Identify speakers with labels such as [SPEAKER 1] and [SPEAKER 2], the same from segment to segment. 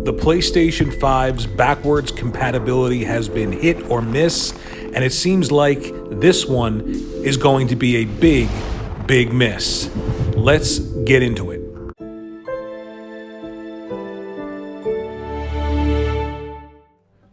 [SPEAKER 1] The PlayStation 5's backwards compatibility has been hit or miss, and it seems like this one is going to be a big miss. Let's get into it.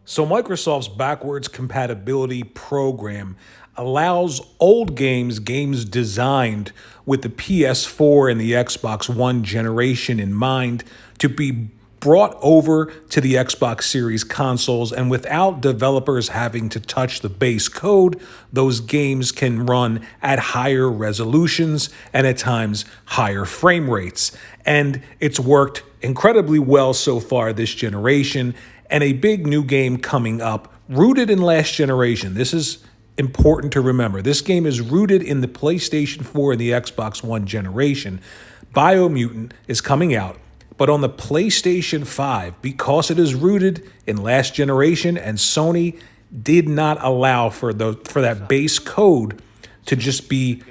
[SPEAKER 1] So Microsoft's backwards compatibility program allows old games designed with the PS4 and the Xbox One generation in mind, to be brought over to the Xbox Series consoles, and without developers having to touch the base code, those games can run at higher resolutions and at times higher frame rates. And it's worked incredibly well so far this generation, and a big new game coming up rooted in last generation. This is important to remember. This game is rooted in the PlayStation 4 and the Xbox One generation. Biomutant is coming out, but on the PlayStation 5, because it is rooted in last generation, and Sony did not allow for that base code to just be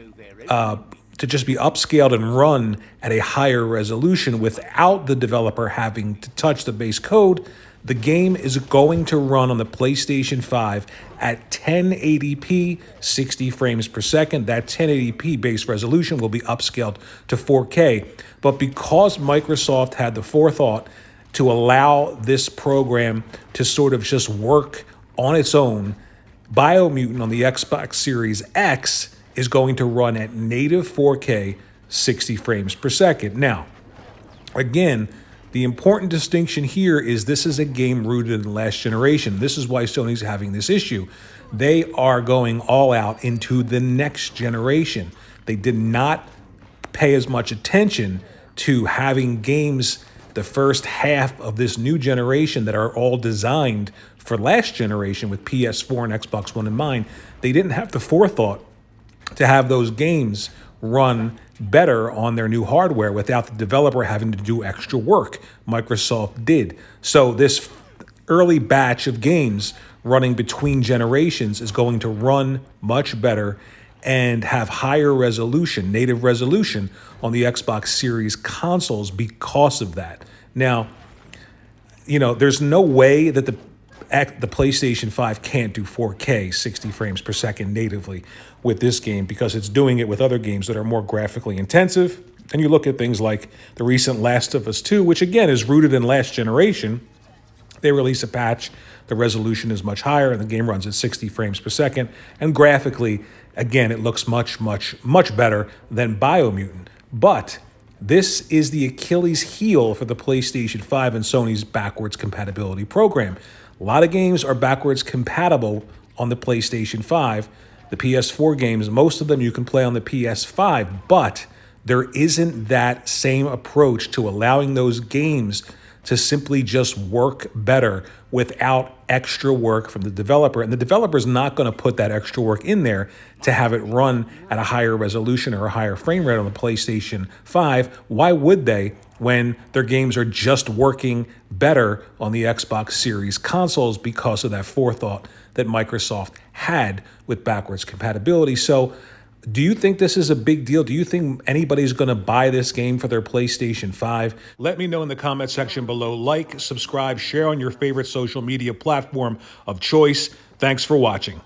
[SPEAKER 1] upscaled and run at a higher resolution without the developer having to touch the base code, the game is going to run on the PlayStation 5 at 1080p, 60 frames per second. That 1080p base resolution will be upscaled to 4K. But because Microsoft had the forethought to allow this program to sort of just work on its own, Biomutant on the Xbox Series X is going to run at native 4K, 60 frames per second. Now, again, the important distinction here is this is a game rooted in last generation. This is why Sony's having this issue. They are going all out into the next generation. They did not pay as much attention to having games the first half of this new generation that are all designed for last generation with PS4 and Xbox One in mind. They didn't have the forethought to have those games run better on their new hardware without the developer having to do extra work. Microsoft did. So this early batch of games running between generations is going to run much better and have higher resolution, native resolution, on the Xbox Series consoles because of that. Now, there's no way that the PlayStation 5 can't do 4K, 60 frames per second natively with this game, because it's doing it with other games that are more graphically intensive. And you look at things like the recent Last of Us 2, which again is rooted in last generation. They release a patch, the resolution is much higher, and the game runs at 60 frames per second. And graphically, again, it looks much better than Biomutant. But this is the Achilles heel for the PlayStation 5 and Sony's backwards compatibility program. A lot of games are backwards compatible on the PlayStation 5. The PS4 games, most of them you can play on the PS5, but there isn't that same approach to allowing those games to simply just work better without extra work from the developer. And the developer's not going to put that extra work in there to have it run at a higher resolution or a higher frame rate on the PlayStation 5. Why would they, when their games are just working better on the Xbox Series consoles because of that forethought that Microsoft had with backwards compatibility? So do you think this is a big deal? Do you think anybody's going to buy this game for their PlayStation 5? Let me know in the comment section below. Like, subscribe, share on your favorite social media platform of choice. Thanks for watching.